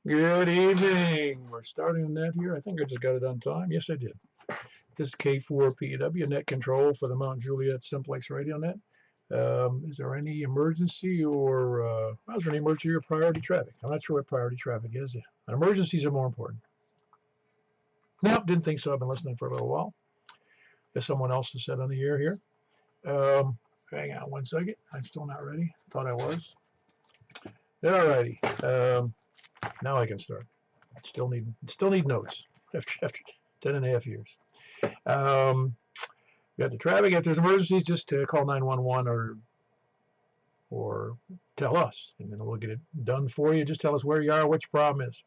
Good evening. We're starting the net here. I think I just got it on time. Yes, I did. This is K4PW net control for the Mount Juliet Simplex Radio Net. Is there any emergency is there any emergency or priority traffic? I'm not sure what priority traffic is. Emergencies are more important. No, didn't think so. I've been listening for a little while. There's someone else to set on the air here. Hang on one second. I'm still not ready. Thought I was. All righty. Now I can start. Still need notes after 10.5 years. We got the traffic. If there's emergencies, just call 911 or tell us, and then we'll get it done for you. Just tell us where you are, what your problem is.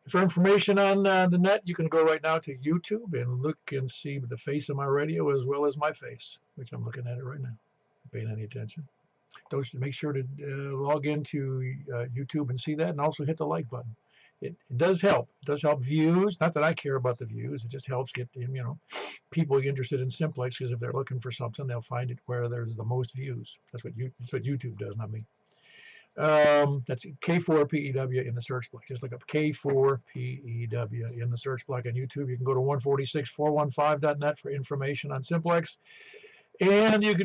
For information on the net, you can go right now to YouTube and look and see the face of my radio as well as my face, which I'm looking at it right now. Paying any attention. Don't make sure to log into YouTube and see that, and also hit the like button. It does help. It does help views. Not that I care about the views. It just helps get people interested in Simplex, because if they're looking for something, they'll find it where there's the most views. That's what YouTube does, not me. That's K4PEW in the search block. Just look up K4PEW in the search block on YouTube. You can go to 146.415.net for information on Simplex, and you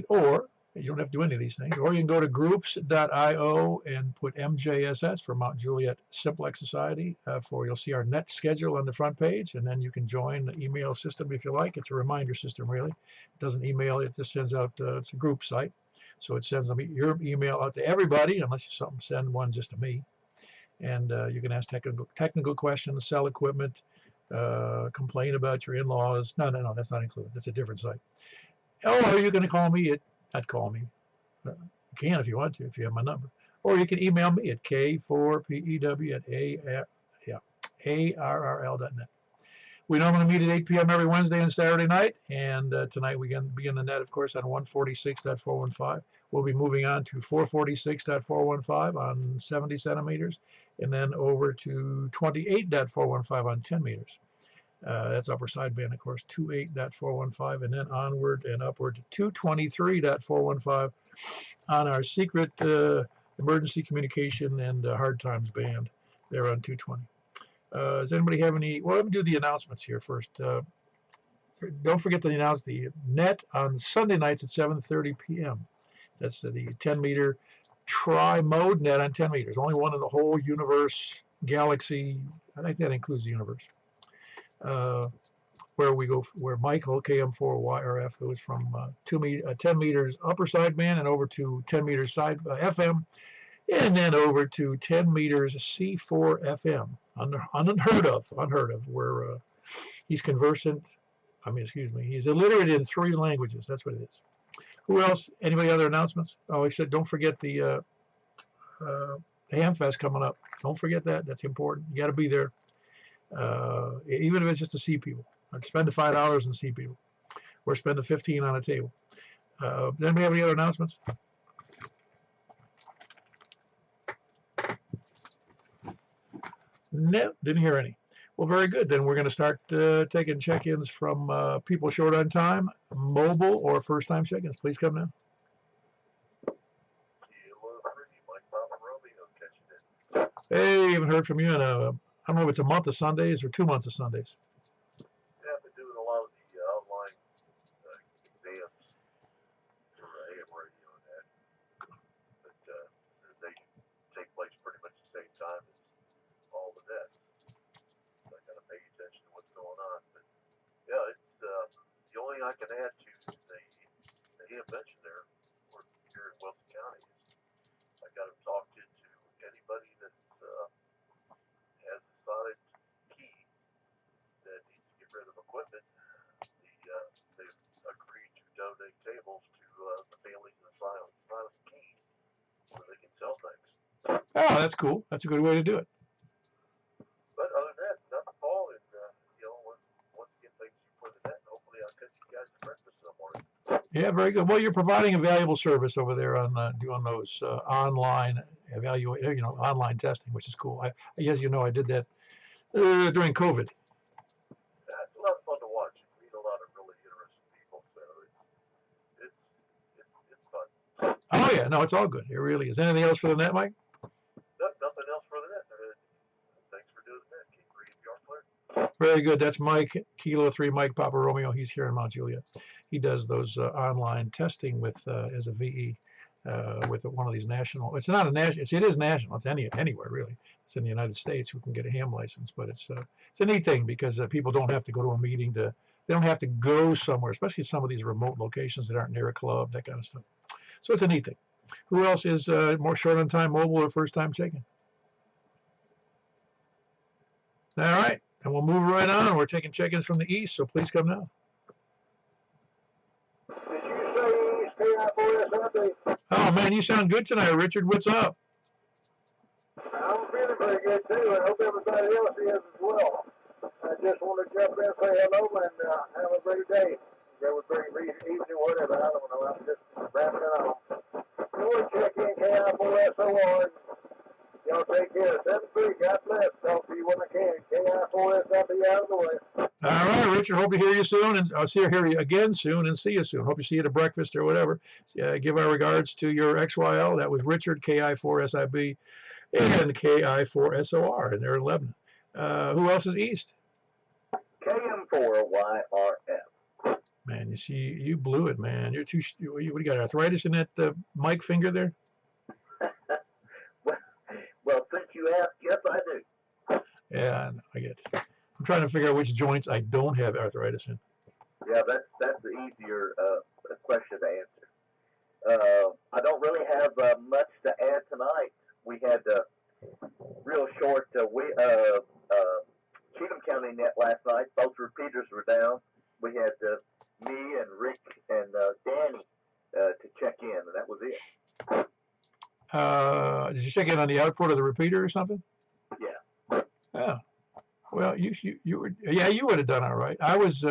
don't have to do any of these things. Or you can go to groups.io and put MJSS for Mount Juliet Simplex Society. You'll see our net schedule on the front page, and then you can join the email system if you like. It's a reminder system, really. It doesn't email. It just sends out. It's a group site, so it sends your email out to everybody, unless you send one just to me. And you can ask technical questions, sell equipment, complain about your in-laws. No, that's not included. That's a different site. Or you can call me not call me. You can if you want to, if you have my number. Or you can email me at k4pew@arrl.net. We normally meet at 8 p.m. every Wednesday and Saturday night, and tonight we begin the net, of course, on 146.415. We'll be moving on to 446.415 on 70 centimeters, and then over to 28.415 on 10 meters. That's upper sideband, of course, 28.415, and then onward and upward to 223.415 on our secret emergency communication and hard times band. They're on 220. Does anybody have any? Well, let me do the announcements here first. Don't forget to announce the net on Sunday nights at 7:30 p.m. That's the 10-meter tri-mode net on 10 meters. Only one in the whole universe, galaxy. I think that includes the universe. Where Michael KM4YRF goes from 10 meters upper sideband and over to 10 meters side FM, and then over to 10 meters C4 FM. Unheard of. Where he's conversant. He's illiterate in 3 languages. That's what it is. Who else? Anybody other announcements? Oh, except don't forget the Hamfest coming up. Don't forget that. That's important. You got to be there. Even if it's just to see people. I'd spend the $5 and see people, or spend the $15 on a table. Does anybody have any other announcements? No, didn't hear any. Well, very good. Then we're going to start taking check-ins from people short on time, mobile or first-time check-ins. Please come now. Hey, haven't heard from you in I don't know if it's a month of Sundays or 2 months of Sundays. Yeah, I've been doing a lot of the online exams for AM radio and that. But they take place pretty much the same time as all the net. So I got to pay attention to what's going on. But yeah, it's the only thing I can add to the AM mention there, or here in Wilson County, is I got to talk to anybody that has a solid key that needs to get rid of equipment. They've agreed to donate tables to the families of the silent keys so they can sell things. Oh, that's cool. That's a good way to do it. But other than that, nothing, Paul. And once again, thank you for the net. And hopefully, I'll catch you guys at breakfast in the morning. Yeah, very good. Well, you're providing a valuable service over there on doing those online online testing, which is cool. I guess I did that during COVID. It's a lot of fun to watch. You meet a lot of really interesting people, so it's fun. Oh yeah, no, it's all good. It really is. Anything else for the net, Mike? Nothing else for the net. Very good. That's Mike, Kilo 3, Mike Papa Romeo. He's here in Mount Juliet. He does those online testing with as a VE with one of these national. It's not a national. It is national. It's anywhere really. It's in the United States who can get a ham license, but it's a neat thing because people don't have to go to a meeting to. They don't have to go somewhere, especially some of these remote locations that aren't near a club, that kind of stuff. So it's a neat thing. Who else is more short on time mobile or first time checking? All right. And we'll move right on. We're taking check-ins from the east, so please come now. Did you say East KI4SIB? Oh, man, you sound good tonight, Richard. What's up? I'm feeling pretty good too. I hope everybody else is as well. I just want to jump in and say hello and have a great day. Have a great evening, whatever. I don't know. I'm just wrapping it up. You want to check in KI4SOR. Y'all take care. 7-3. God bless. Talk to you when I can. KI4SIB out of the way. All right, Richard. Hope to hear you soon, and I'll hear you again soon, and see you soon. Hope you see you at breakfast or whatever. Give our regards to your XYL. That was Richard, KI4SIB, and KI4SOR, and they're in Lebanon. Who else is east? KM4YRF. Man, you see, you blew it, man. You're too. What do you got? Arthritis in that mic finger there? Well, since you asked, yes, I do. Yeah, I get it. I'm trying to figure out which joints I don't have arthritis in. Yeah, that's the easier question to answer. I don't really have much to add tonight. We had real short Cheatham County net last night. Both repeaters were down. We had me and Rick and Danny to check in, and that was it. Did you check in on the output of the repeater or something? Yeah. Yeah. Well, you would have done all right. I was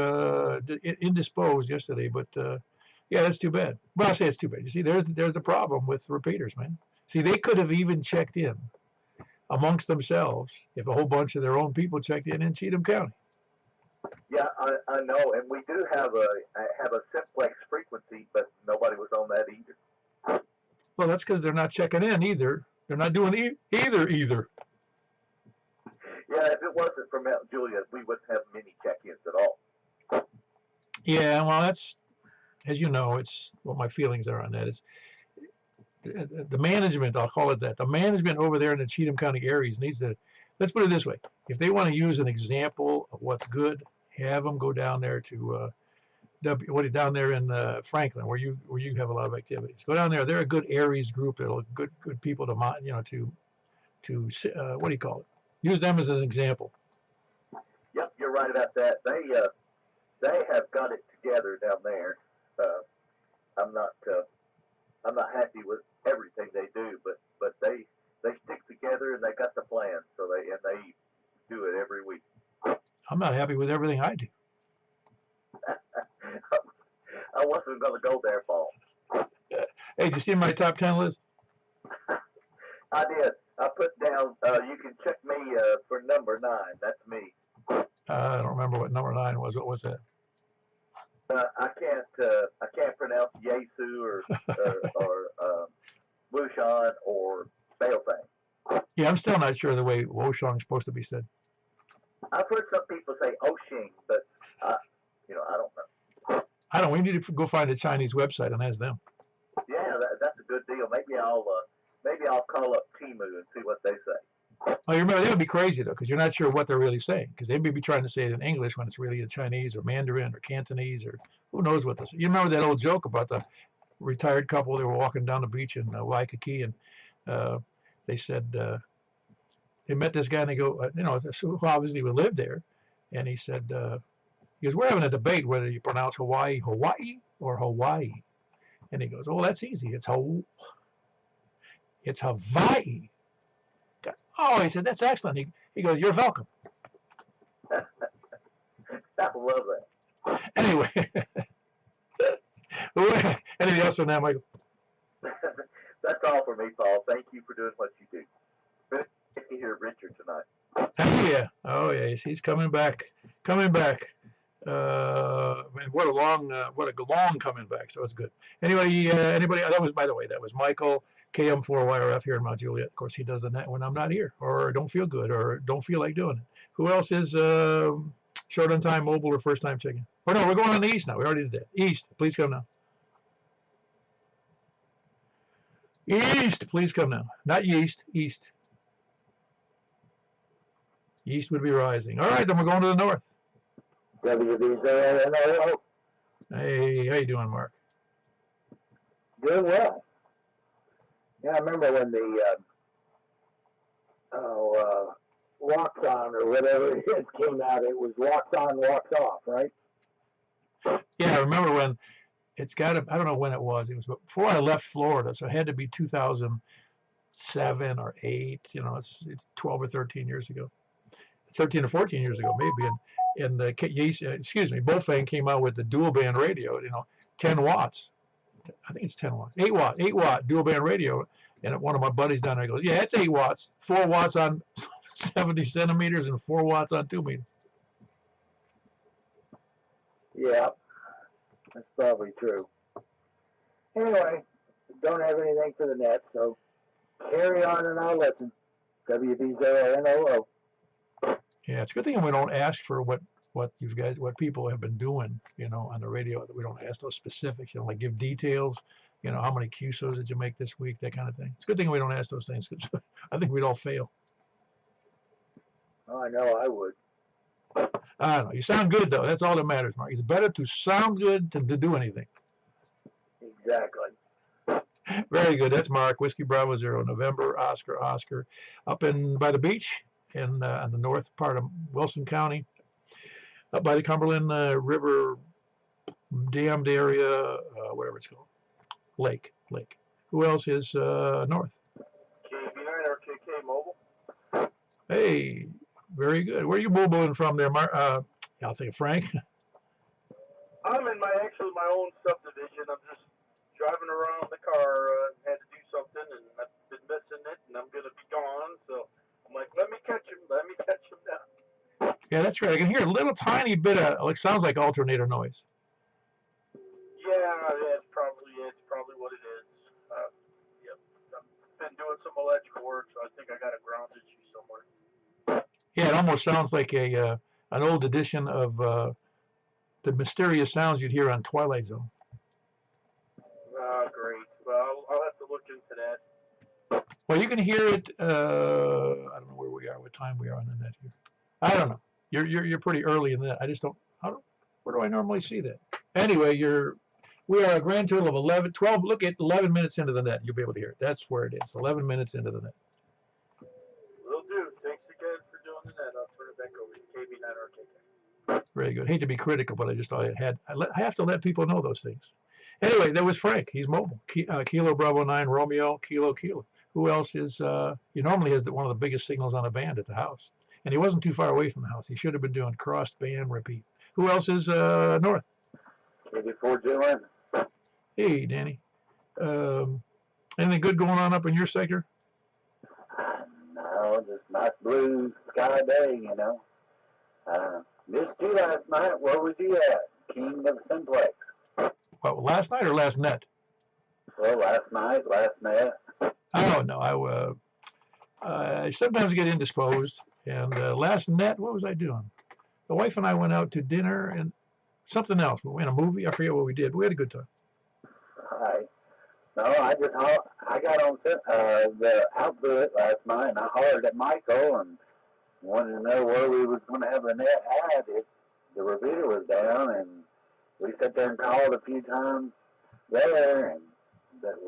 indisposed yesterday, but yeah, that's too bad. Well, I say it's too bad. You see, there's the problem with repeaters, man. See, they could have even checked in amongst themselves if a whole bunch of their own people checked in Cheatham County. Yeah, I know, and we do have a simplex frequency, but nobody was on that either. Well, that's because they're not checking in either. They're not doing either. Yeah, if it wasn't for Mount Juliet, we wouldn't have many check-ins at all. Yeah, well, that's, as you know, it's what my feelings are on that. It's the management, I'll call it that. The management over there in the Cheatham County areas needs to, let's put it this way. If they want to use an example of what's good, have them go down there to down there in Franklin, where you have a lot of activities. Go down there. They're a good Aries group. They're good people to what do you call it? Use them as an example. Yep, you're right about that. They have got it together down there. I'm not happy with everything they do, but they stick together and they got the plan. So they do it every week. I'm not happy with everything I do. I wasn't going to go there, Paul. Hey, did you see my top 10 list? I did. I put down, you can check me for number 9. That's me. I don't remember what number 9 was. What was that? I can't pronounce Yesu or Wushan or Baofeng. Yeah, I'm still not sure the way Woshong is supposed to be said. I've heard some people say Oshing, but I don't know. I don't. We need to go find a Chinese website and ask them. Yeah, that's a good deal. Maybe I'll call up Timu and see what they say. Oh, you remember, that would be crazy, though, because you're not sure what they're really saying, because they may be trying to say it in English when it's really in Chinese or Mandarin or Cantonese or who knows what this is. You remember that old joke about the retired couple? They were walking down the beach in Waikiki, and they said they met this guy, and they go, who obviously would live there, and he said, he goes, we're having a debate whether you pronounce Hawaii or Hawaii. And he goes, oh, that's easy. It's Hawaii. Oh, he said, that's excellent. He goes, you're welcome. I love that. Anyway, anything else on that, Michael? That's all for me, Paul. Thank you for doing what you do. Good to hear Richard tonight. Oh yeah, he's coming back. Man, what a long coming back. So it's good. Anybody? That was, by the way, that was Michael, KM4YRF here in Mount Juliet. Of course, he does the net when I'm not here, or don't feel good, or don't feel like doing it. Who else is Short on time, mobile, or first time checking. Oh no, we're going on the east now. We already did that. East, please come now. East, please come now. Not yeast, east. East would be rising. All right, then we're going to the north. WBZNO. Hey, how you doing, Mark? Doing well. Yeah, I remember when the Walks On or whatever it is came out. It was Walks On, Walks Off, right? Yeah, I remember when it's got to, I don't know when it was. It was before I left Florida, so it had to be 2007 or 8. You know, it's 12 or 13 years ago. 13 or 14 years ago, maybe. And the Bofang came out with the dual band radio, 10 watts. I think it's 10 watts. 8 watt dual band radio. And one of my buddies down there goes, yeah, it's 8 watts. 4 watts on 70 centimeters and 4 watts on 2 meters. Yeah, that's probably true. Anyway, don't have anything for the net, so carry on and I'll listen. WBZNO. Yeah, it's a good thing we don't ask for what people have been doing, on the radio. That we don't ask those specifics, like give details, how many QSOs did you make this week, that kind of thing. It's a good thing we don't ask those things because I think we'd all fail. Oh, I know I would. I don't know. You sound good though. That's all that matters, Mark. It's better to sound good than to do anything. Exactly. Very good. That's Mark. Whiskey Bravo 0, November, Oscar, up in by the beach in on the north part of Wilson County, up by the Cumberland River dammed area, whatever it's called, lake. Who else is north? KB9 or KK Mobile. Hey, very good. Where are you mobiling from there, Mark? I'll think of Frank. I'm in my own subdivision. I'm just driving around the car. Had to do something, and I've been missing it, and I'm gonna be gone. So I'm like, let me catch him now. Yeah, that's right. I can hear a little tiny bit of, sounds like alternator noise. Yeah, it's probably what it is. Yep. I've been doing some electrical work, so I think I got a ground issue somewhere. Yeah, it almost sounds like an old edition of the mysterious sounds you'd hear on Twilight Zone. Great. Well, I'll have to look into that. Well, you can hear it. I don't know where we are, what time we are on the net here. I don't know. You're pretty early in that. I just don't. Where do I normally see that? Anyway, we are a grand total of 12. Look at 11 minutes into the net. You'll be able to hear it. That's where it is. 11 minutes into the net. Will do. Thanks again for doing the net. I'll turn it back over to KB9 or KK. Very good. Hate to be critical, but I just thought I have to let people know those things. Anyway, there was Frank. He's mobile. Kilo Bravo 9 Romeo Kilo. Who else is? He normally has one of the biggest signals on a band at the house, and he wasn't too far away from the house. He should have been doing crossed band repeat. Who else is north? 84 Juliet. Hey, Danny. Anything good going on up in your sector? No, just nice blue sky day, Missed you last night. Where was you at? King of Simplex. Well, last night or last net? Well, last night, last night. Oh no, I sometimes get indisposed. And last net, what was I doing? The wife and I went out to dinner and something else. We went a movie. I forget what we did. We had a good time. All right. No, I got on the output last night, and I hollered at Michael and wanted to know where we was going to have the net at if the repeater was down, and we sat there and called a few times there, and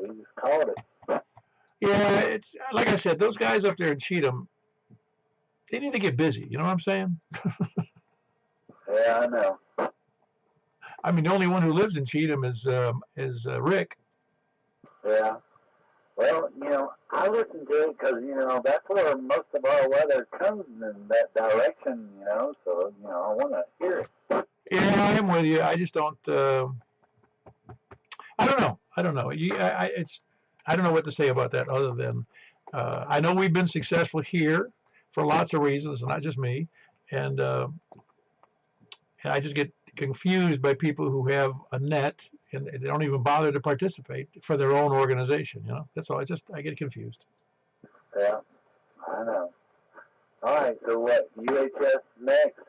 we just called it. Yeah, it's like I said, those guys up there in Cheatham, they need to get busy. You know what I'm saying? Yeah, I know. I mean, the only one who lives in Cheatham is Rick. Yeah. Well, I listen to it because, that's where most of our weather comes in that direction, so, I want to hear it. Yeah, I'm with you. I just don't, I don't know. I don't know what to say about that other than, I know we've been successful here for lots of reasons, not just me. And I just get confused by people who have a net and they don't even bother to participate for their own organization. That's all. I get confused. Yeah, I know. All right. So what? UHS next?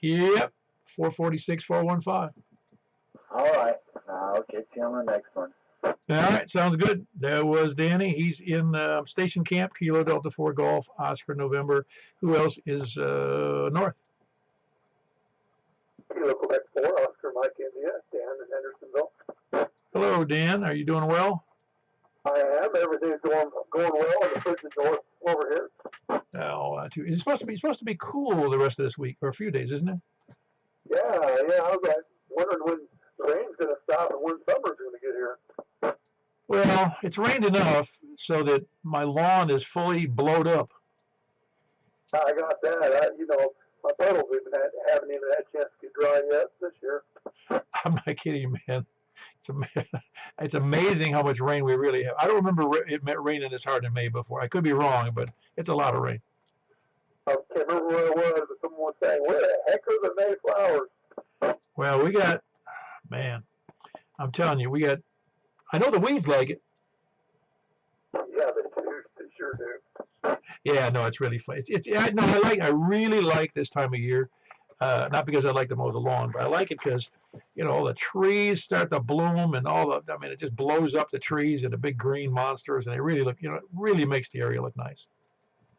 Yep. 446-415. All right. I'll catch you on the next one. All right, sounds good. That was Danny. He's in Station Camp, Kilo Delta 4 Golf, Oscar November. Who else is north? Kilo Quebec 4, Oscar Mike India, Dan in Hendersonville. Hello, Dan. Are you doing well? I am. Everything's going well on the frigid north over here. Oh, it's supposed to be cool the rest of this week, or a few days, isn't it? Yeah. I was wondering when the rain's going to stop and when summer's going to get here. Well, it's rained enough so that my lawn is fully blowed up. I got that. My puddles haven't even had a chance to get dry yet this year. I'm not kidding you, man. It's amazing how much rain we really have. I don't remember it raining this hard in May before. I could be wrong, but it's a lot of rain. I can't remember where it was, but someone was saying, where the heck are the Mayflowers? Well, we got, man, I'm telling you, I know the weeds like it. Yeah, they do. They sure do. Yeah, no, it's really fun. I really like this time of year. Not because I like to mow the lawn, but I like it because, all the trees start to bloom and it just blows up the trees and the big green monsters, and they really look, it really makes the area look nice.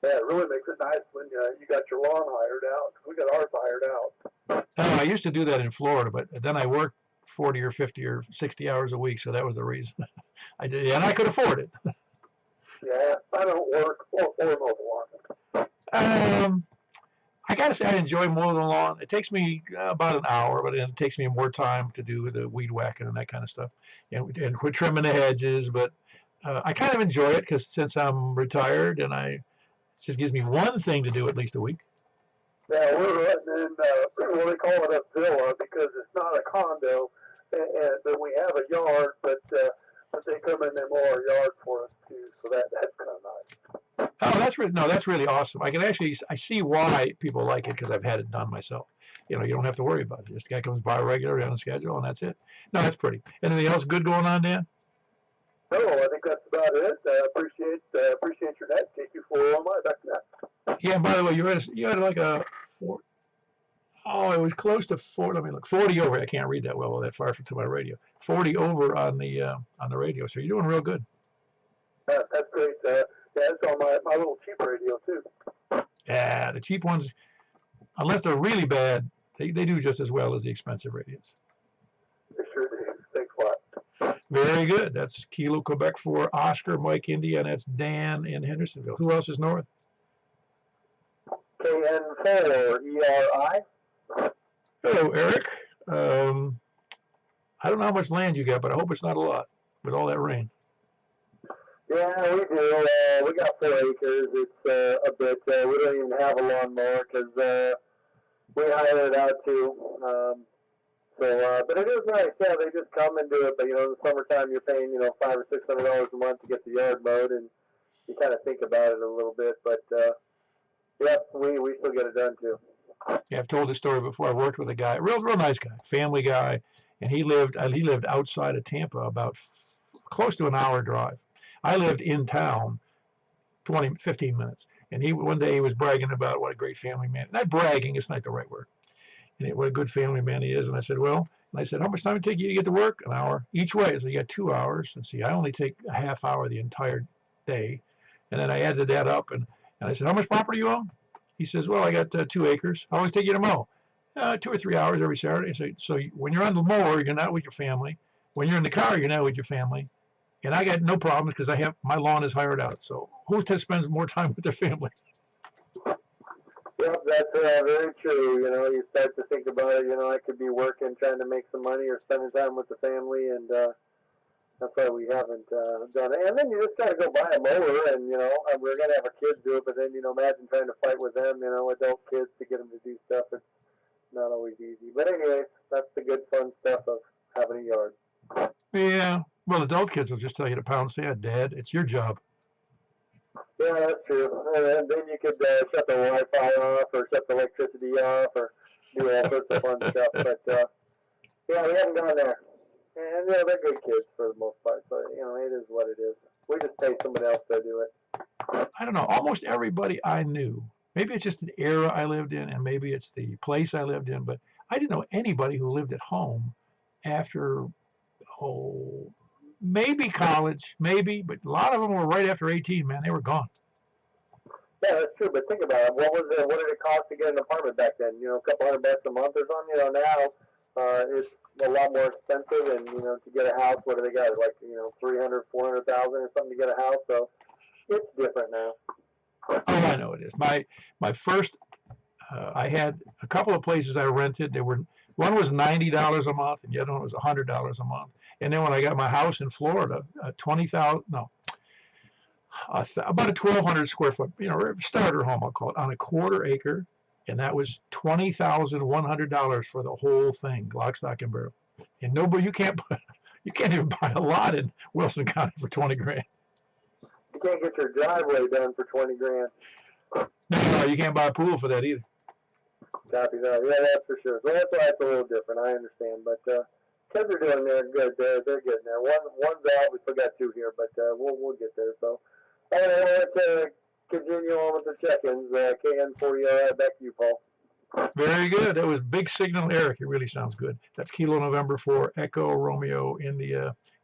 Yeah, it really makes it nice when you got your lawn hired out. We got ours hired out. I used to do that in Florida, but then I worked 40 or 50 or 60 hours a week, so that was the reason. I did, and I could afford it. Yeah, I don't work or mow the lawn. I gotta say I enjoy mowing the lawn. It takes me about an hour, but then it takes me more time to do the weed whacking and that kind of stuff. And we're trimming the hedges, but I kind of enjoy it because since I'm retired and it just gives me one thing to do at least a week. Yeah, we're letting in, they call it a villa because it's not a condo, but we have a yard, but they come in and mow our yard for us too, so that's kind of nice. Oh, that's really awesome. I see why people like it because I've had it done myself. You don't have to worry about it. This guy comes by regularly on a schedule, and that's it. No, that's pretty. Anything else good going on, Dan? No, I think that's about it. Appreciate your net. Take you for all my back net. Yeah, and by the way, you had like a 4. Oh, it was close to 4. Let me look. 40 over. I can't read that well that far to my radio. 40 over on the radio. So you're doing real good. That's great. It's on my little cheap radio too. Yeah, the cheap ones, unless they're really bad, they do just as well as the expensive radios. They sure do. Thanks a lot. Very good. That's Kilo Quebec 4, Oscar Mike India, and that's Dan in Hendersonville. Who else is north? KN4 ERI. Hello, Eric. I don't know how much land you got, but I hope it's not a lot with all that rain. Yeah, we do. We got 4 acres. It's a bit. We don't even have a lawnmower because we hire it out too. But it is nice. Yeah, they just come and do it. But in the summertime, you're paying $500 or $600 a month to get the yard mowed, and you kind of think about it a little bit. But yeah, we still get it done too. Yeah, I've told this story before. I worked with a guy, real nice guy, family guy, and he lived outside of Tampa, about close to an hour drive. I lived in town 15 minutes. And one day he was bragging about what a great family man. Not bragging, it's not the right word. And what a good family man he is. And I said, how much time it take you to get to work? An hour each way. So you got 2 hours. And see, I only take a half hour the entire day. And then I added that up. And I said, how much property you own? He says, well, I got 2 acres. How long does it take you to mow? 2 or 3 hours every Saturday. So when you're on the mower, you're not with your family. When you're in the car, you're not with your family. And I got no problems because my lawn is hired out. So who spends more time with their family? Yep, that's very true. You start to think about it. I could be working, trying to make some money, or spending time with the family, and that's why we haven't done it. And then you just got to go buy a mower, and we're gonna have our kids do it. But then imagine trying to fight with them, adult kids to get them to do stuff. It's not always easy. But anyway, that's the good fun stuff of having a yard. Yeah. Well, adult kids will just tell you to pound sand, Dad. It's your job. Yeah, that's true. And then you could shut the Wi-Fi off, or shut the electricity off, or do all sorts of fun stuff. But yeah, we haven't gone there. And they're good kids for the most part. So it is what it is. We just pay somebody else to do it. I don't know. Almost everybody I knew. Maybe it's just the era I lived in, and maybe it's the place I lived in. But I didn't know anybody who lived at home after, oh, maybe college, maybe, but a lot of them were right after 18, man. They were gone. Yeah, that's true. But think about it. What was it? What did it cost to get an apartment back then? You know, a couple $100 a month or something. You know, now it's a lot more expensive, and you know, to get a house, what do they got? Like 300, 400,000 or something to get a house. So it's different now. Oh, I know it is. My first, I had a couple of places I rented. One was $90 a month, and the other one was $100 a month. And then when I got my house in Florida, 20,000, no, about a 1,200 square foot, starter home, I'll call it, on a quarter acre, and that was $20,100 for the whole thing, lock, stock, and barrel. And nobody, you can't even buy a lot in Wilson County for 20 grand. You can't get your driveway done for 20 grand. No, you can't buy a pool for that either. Copy that. Yeah, that's for sure. So that's why it's a little different. I understand, but kids are doing there good. They're getting there. One's out. We still got two here, but we'll get there. So let's continue on with the check-ins. KN40. Back to you, Paul. Very good. That was Big Signal Eric. It really sounds good. That's Kilo November 4 Echo Romeo in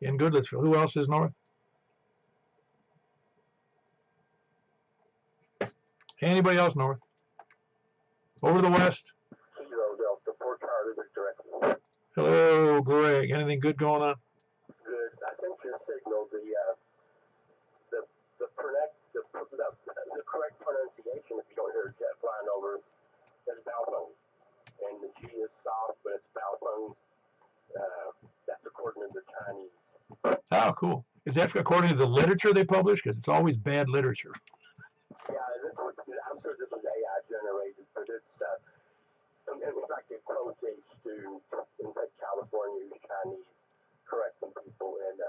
Goodlettsville. Who else is north? Anybody else north? Over to the west. Kilo Delta 4 Charlie Victor. Hello, Greg. Anything good going on? Good. I think your signal, the correct pronunciation, if you don't hear a jet flying over, is Balphone. And the G is soft, but it's Balphone. That's according to the Chinese. Oh, cool. Is that according to the literature they publish? Because it's always bad literature. Yeah, I'm sure this was AI generated, but it's, in fact, it quotes a student in California who's Chinese correcting people, and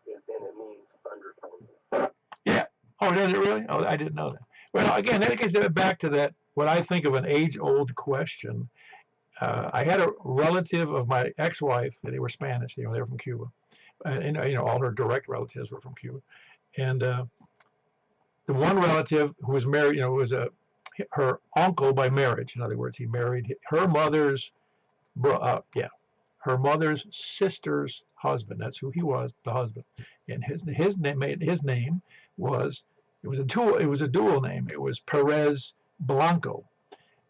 it means thunderstorm. Yeah. Oh, does it really? Oh, I didn't know that. Well, again, that gets back to that, what I think of an age-old question. I had a relative of my ex-wife. They were Spanish. They were from Cuba, and all her direct relatives were from Cuba. And the one relative who was married, was her uncle by marriage. In other words, he married her mother's sister's husband. That's who he was, the husband. And his name was, it was a dual name. It was Perez Blanco.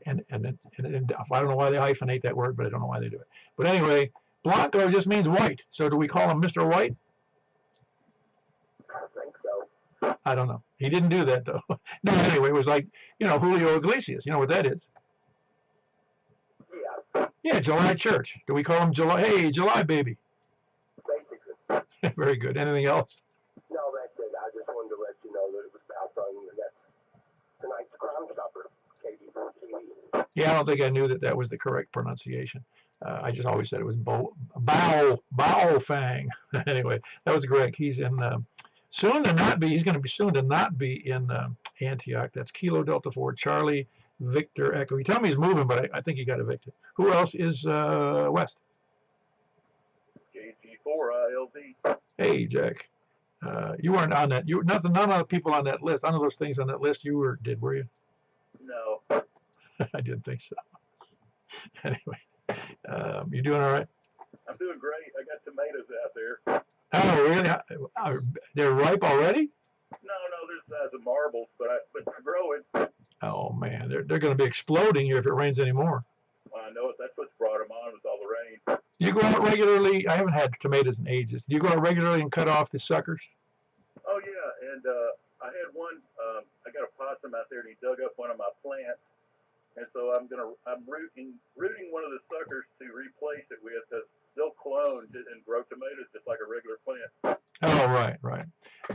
And I don't know why they hyphenate that word, but I don't know why they do it. But anyway, Blanco just means white. So do we call him Mr. White? I think so. I don't know. He didn't do that, though. No, anyway, it was like, Julio Iglesias. You know what that is? Yeah. Yeah, July Church. Do we call him July? Hey, July baby. Basically. Very good. Anything else? No, that's it. I just wanted to let you know that it was Balphone, and that's tonight's Crime Stopper, KD4 TV. Yeah, I don't think I knew that was the correct pronunciation. I just always said it was Bao Fang. Anyway, that was Greg. He's in soon to not be. He's going to be soon to not be in Antioch. That's Kilo Delta 4 Charlie Victor Echo. He told me he's moving, but I think he got evicted. Who else is west? JG4 ILD. Hey, Jack. You weren't on that. None of the people on that list. None of those things on that list you were you? No. I didn't think so. Anyway, you doing all right? I'm doing great. I got tomatoes out there. Oh, really? They're ripe already? No, there's the marbles, but they're growing. Oh man, they're going to be exploding here if it rains anymore. I know it. That's what's brought them on with all the rain. You go out regularly. I haven't had tomatoes in ages. Do you go out regularly and cut off the suckers? Oh yeah, and I had one. I got a possum out there, and he dug up one of my plants, and so I'm rooting one of the suckers to replace it with, because they'll clone and grow tomatoes just like a regular plant. Oh, right.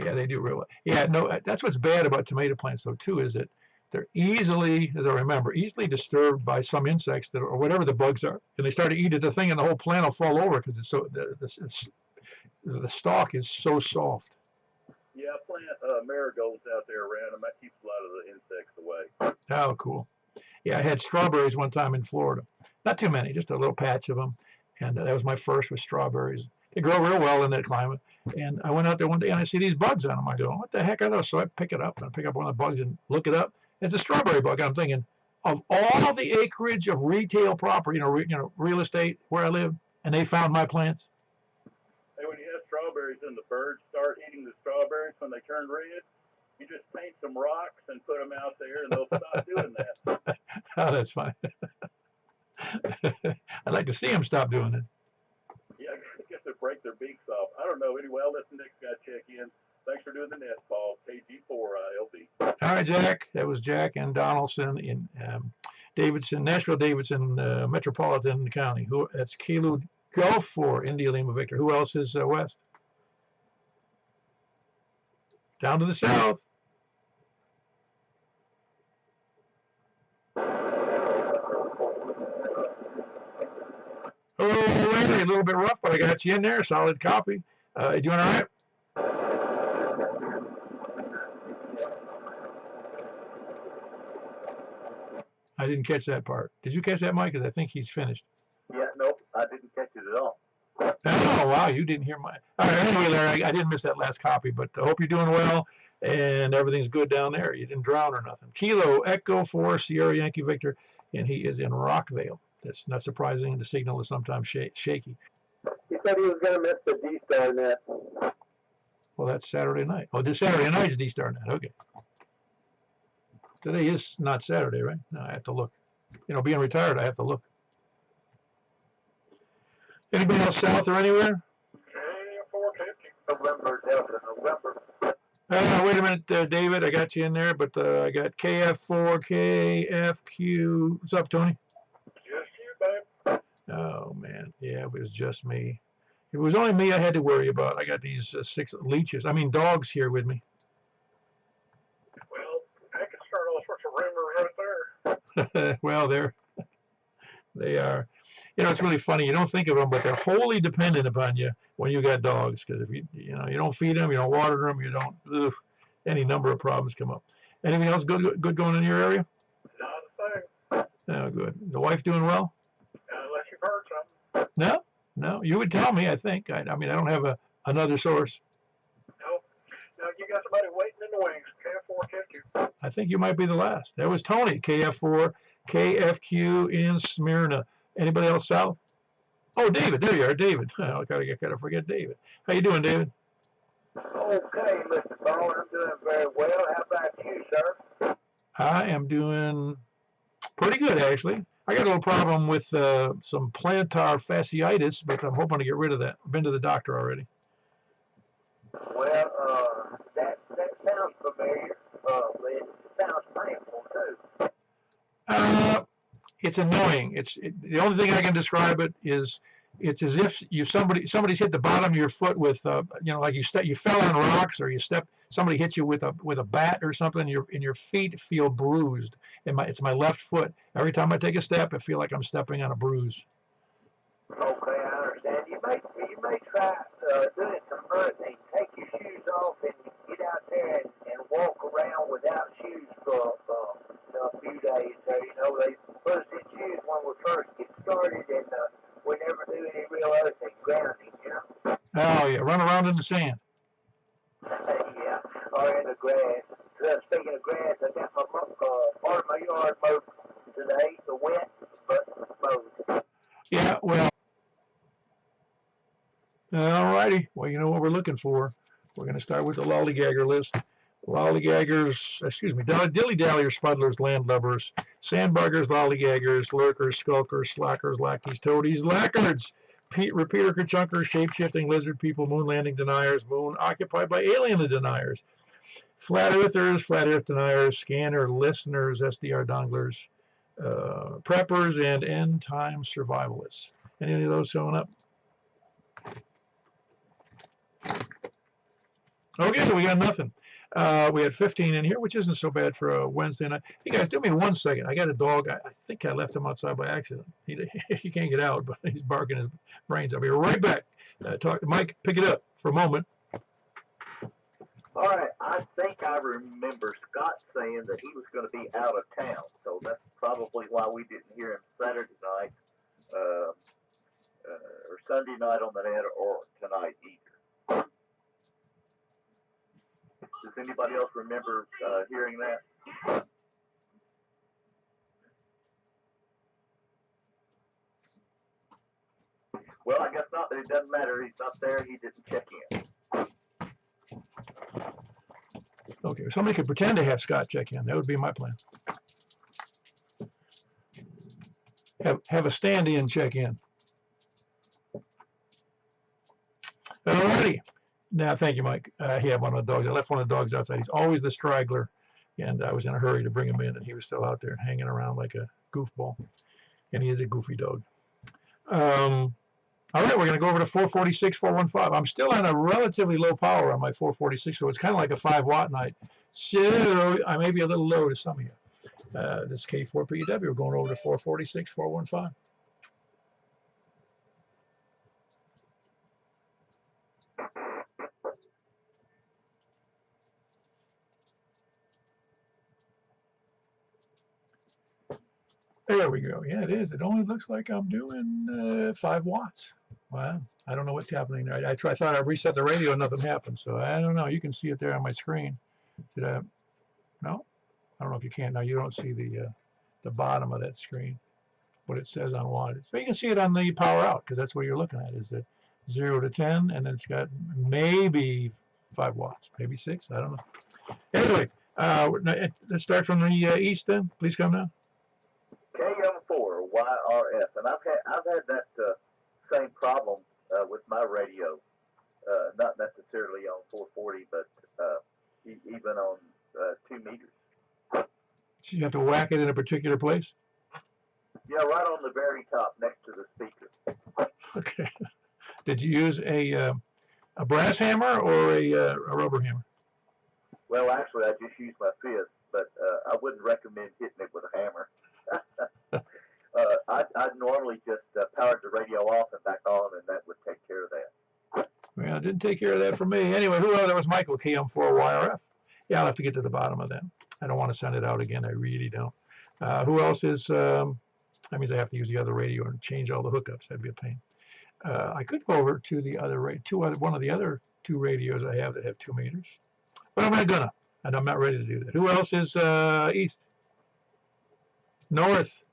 Yeah, they do real well. Yeah, no, that's what's bad about tomato plants, though, too, is that they're easily, as I remember, disturbed by some insects or whatever the bugs are, and they start to eat at the thing, and the whole plant will fall over because it's so the stalk is so soft. Yeah, I plant marigolds out there around them. That keeps a lot of the insects away. Oh, cool. Yeah, I had strawberries one time in Florida. Not too many, just a little patch of them, and that was my first with strawberries. They grow real well in that climate. And I went out there one day and I see these bugs on them. I go, what the heck are those? So I pick it up and I pick up one of the bugs and look it up. It's a strawberry bug. I'm thinking, of all the acreage of retail property, real estate where I live, and they found my plants. Hey, when you have strawberries and the birds start eating the strawberries when they turn red, you just paint some rocks and put them out there, and they'll stop doing that. Oh, that's fine. I'd like to see them stop doing it. Yeah, I guess they break their beaks off. I don't know. Anyway, I'll let the next guy check in. Thanks for doing the nest, Paul. KG4ILB. All right, Jack. That was Jack and Donaldson in Davidson, Nashville, Davidson, Metropolitan County. That's Kilo Gulf for India Lima Victor. Who else is west? Down to the south. Oh, Larry, a little bit rough, but I got you in there. Solid copy. You doing all right? I didn't catch that part. Did you catch that, Mike? Because I think he's finished. Yeah, nope, I didn't catch it at all. Oh, wow, you didn't hear mine. All right, anyway, Larry, I didn't miss that last copy, but I hope you're doing well and everything's good down there. You didn't drown or nothing. Kilo Echo 4 Sierra Yankee Victor, and he is in Rockvale. That's not surprising. The signal is sometimes shaky. He said he was going to miss the D-Star net. Well, that's Saturday night. Oh, this Saturday night's D-Star net. Okay. Today is not Saturday, right? No, I have to look. Being retired, I have to look. Anybody else south or anywhere? November, Delta, November. Wait a minute, David. I got you in there, but I got KF4, KFQ. What's up, Tony? Just you, babe. Oh, man. Yeah, it was just me. If it was only me I had to worry about. I got these 6 leeches. I mean, dogs here with me. Well, I could start all sorts of rumors right there. Well, they are. It's really funny. You don't think of them, but they're wholly dependent upon you when you got dogs. Because if you don't feed them, you don't water them, you don't. Any number of problems come up. Anything else good going in your area? Not a thing. No, good. The wife doing well? Unless you've heard something. No. You would tell me. I think. I mean, I don't have another source. No. Now you got somebody waiting in the wings. KF4 KFQ. I think you might be the last. That was Tony, KF4 KFQ in Smyrna. Anybody else south? Oh, David, there you are, David. I gotta forget David. How you doing, David? Okay, Mr. Paul, I'm doing very well. How about you, sir? I am doing pretty good, actually. I got a little problem with some plantar fasciitis, but I'm hoping to get rid of that. I've been to the doctor already. Well, that sounds familiar. It sounds painful too. It's annoying. The only thing I can describe it is it's as if somebody's hit the bottom of your foot with like you fell on rocks or somebody hits you with a bat or something and your feet feel bruised. It's my left foot. Every time I take a step, I feel like I'm stepping on a bruise. Okay, I understand. You may try doing some earthing. Take your shoes off and get out there and walk around without shoes for a few days. So, they put us in shoes when we first get started, and we never do any real earthing, grounding, Oh yeah, run around in the sand. Yeah, or in the grass. Speaking of grass, I got my part of my yard mowed today. The wet, but mowed. Yeah, well. All righty. Well, you know what we're looking for. We're going to start with the lollygagger list. Lollygaggers, dilly-dalliers, spuddlers, landlubbers, sandbuggers, lollygaggers, lurkers, skulkers, slackers, lackeys, toadies, lackards, repeater, kerchunkers, shape-shifting lizard people, moon landing deniers, moon occupied by alien deniers, flat earthers, flat earth deniers, scanner listeners, SDR donglers, preppers, and end-time survivalists. Any of those showing up? Okay, so we got nothing. We had 15 in here, which isn't so bad for a Wednesday night. Hey, guys, do me 1 second. I got a dog. I think I left him outside by accident. He can't get out, but he's barking his brains. I'll be right back. Mike, pick it up for a moment. All right, I think I remember Scott saying that he was going to be out of town, so that's probably why we didn't hear him Saturday night or Sunday night on the net or tonight either. Does anybody else remember hearing that? Well, I guess not. It doesn't matter. He's not there. He didn't check in. Okay, somebody could pretend to have Scott check in. That would be my plan. Have a stand-in check in. Alrighty. Now, thank you, Mike. He had one of the dogs. I left one of the dogs outside. He's always the straggler, and I was in a hurry to bring him in, and he was still out there hanging around like a goofball. And he is a goofy dog. All right, we're going to go over to 446, 415. I'm still on a relatively low power on my 446, so it's kind of like a 5-watt night. So I may be a little low to some of you. This is K4PEW. We're going over to 446, 415. There we go. Yeah, it is. It only looks like I'm doing 5 watts. Wow. I don't know what's happening there. I thought I reset the radio and nothing happened. So I don't know. You can see it there on my screen. Did I? No? I don't know if you can. Now you don't see the bottom of that screen, what it says on wattage. So you can see it on the power out, because that's what you're looking at, is that 0 to 10, and then it's got maybe 5 watts, maybe 6. I don't know. Anyway, let's start from the east then. Please come now. KM4 YRF, and I've had that same problem with my radio, not necessarily on 440, but even on 2 meters. So you have to whack it in a particular place? Yeah, right on the very top next to the speaker. Okay. Did you use a brass hammer or a rubber hammer? Well, actually, I just used my fist, but I wouldn't recommend hitting it with a hammer. I'd normally just powered the radio off and back on, and that would take care of that. Well, it didn't take care of that for me. Anyway, that was Michael, KM4YRF. Yeah, I'll have to get to the bottom of that. I don't want to send it out again. I really don't. Who else is, that means I have to use the other radio and change all the hookups. That'd be a pain. I could go over to the other one of the other 2 radios I have that have 2 meters, but I'm not gonna, and I'm not ready to do that. Who else is east? North.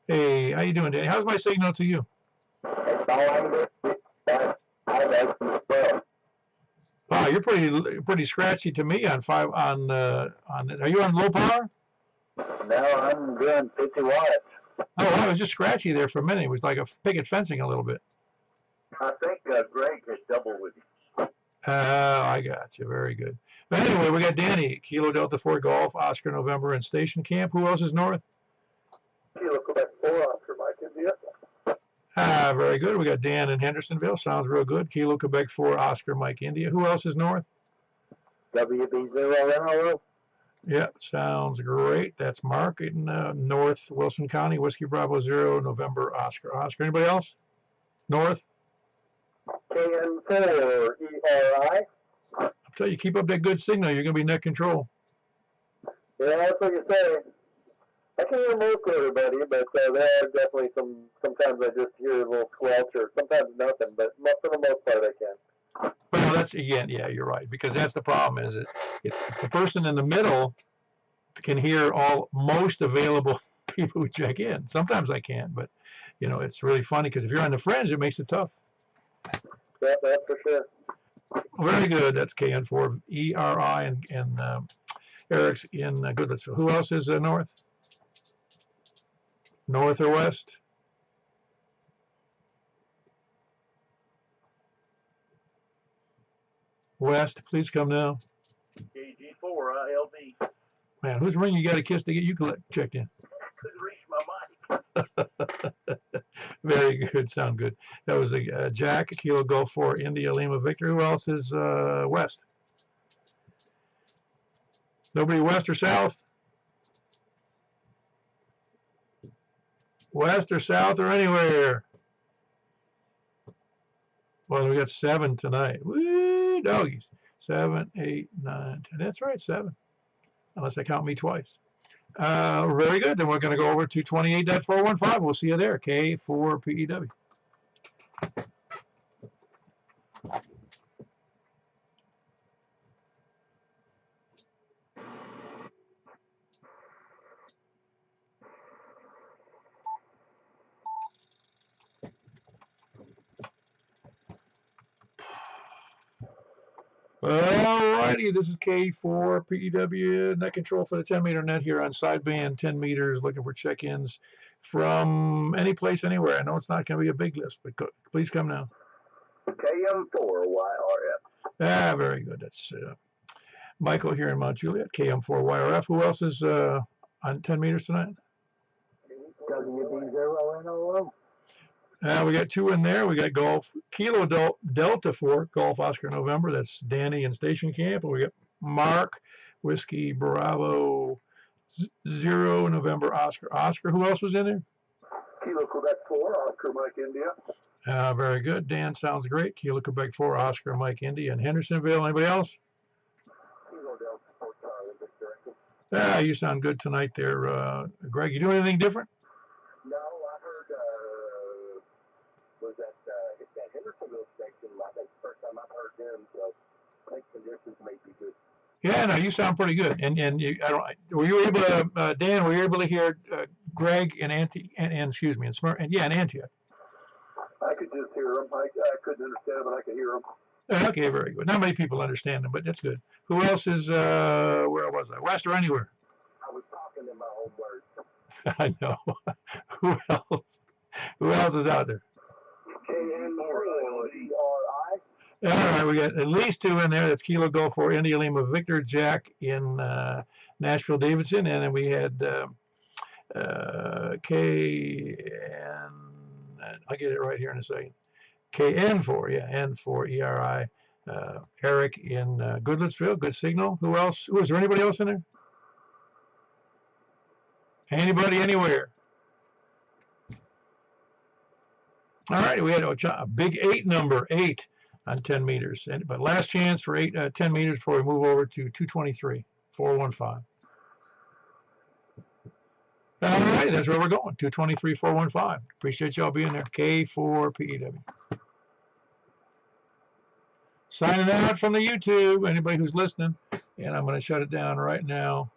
Hey, how you doing, Danny? How's my signal to you? Wow, you're pretty scratchy to me on 5 on this. Are you on low power? No, I'm doing 50 watts. Oh, wow, it was just scratchy there for a minute. It was like a picket fencing a little bit. I think Greg has doubled with you. I got you. Very good. But anyway, we got Danny, Kilo Delta 4 Golf, Oscar November, and Station Camp. Who else is north? Kilo Quebec 4, Oscar Mike India. Very good. We got Dan in Hendersonville. Sounds real good. Kilo Quebec 4, Oscar Mike India. Who else is north? WB0 Yeah, sounds great. That's Mark in North Wilson County, Whiskey Bravo 0, November, Oscar. Oscar. Anybody else? North? KN4 ERI. I'll tell you, keep up that good signal. You're going to be net control. Yeah, that's what you say. I can hear most of everybody, but there are definitely sometimes I just hear a little squelch or sometimes nothing, but for the most part I can. Well, that's, again, yeah, you're right, because that's the problem, is it's the person in the middle can hear most available people who check in. Sometimes I can't, but, it's really funny, because if you're on the fringe, it makes it tough. Yeah, that's for sure. Very good. That's KN4 ERI and Eric's in Goodlettsville. Who else is north? North or west? West, please come now. KG4 ILD. Man, whose ring you got to kiss to get you checked in? Couldn't reach my mic. Very good. Sound good. That was a Jack, Kilo Golf 4, India, Lima, Victor. Who else is west? Nobody west or south? West or south or anywhere? Well, we got 7 tonight. Woo, doggies. 7, 8, 9, 10. That's right, 7. Unless I count me twice. Very good. Then we're going to go over to 28.415. We'll see you there. K4PEW. Alrighty, this is K4 PEW net control for the 10-meter net here on sideband 10 meters, looking for check-ins from any place, anywhere. I know it's not going to be a big list, but please come now. KM4YRF. Ah, very good. That's Michael here in Mount Juliet, KM4YRF. Who else is on 10 meters tonight? WB0NOO. We got 2 in there. We got Golf Kilo Delta 4, Golf Oscar November. That's Danny in Station Camp. And we got Mark, Whiskey Bravo 0, November Oscar. Oscar, who else was in there? Kilo Quebec 4, Oscar Mike India. Very good. Dan sounds great. Kilo Quebec 4, Oscar Mike India. And Hendersonville. Anybody else? Kilo Delta 4, Charlie Victor. You sound good tonight there. Greg, you doing anything different? No, I heard, was that Hendersonville station, I think the first time I've heard them, so I think conditions may be good. Yeah, no, you sound pretty good. And you, were you able to, Dan, were you able to hear Greg and Auntie, and excuse me, and Smart, and yeah, and Auntie? I could just hear them. I couldn't understand, but I could hear them. Okay, very good. Not many people understand them, but that's good. Who else is, where was I? West or anywhere? I was talking in my own words. I know. Who else? Who else is out there? KN4LDRI. All right, we got at least 2 in there. That's Kilo Golf 4, India Lima Victor, Jack in Nashville Davidson, and then we had KN. I'll get it right here in a second. KN4, yeah, N4ERI. Eric in Goodlettsville, good signal. Who else? Is there anybody else in there? Anybody anywhere? All right, we had a big 8 number, 8 on 10 meters. But last chance for 10 meters before we move over to 223, 415. All right, that's where we're going, 223, 415. Appreciate y'all being there. K4 PEW. Signing out from the YouTube, anybody who's listening. And I'm going to shut it down right now.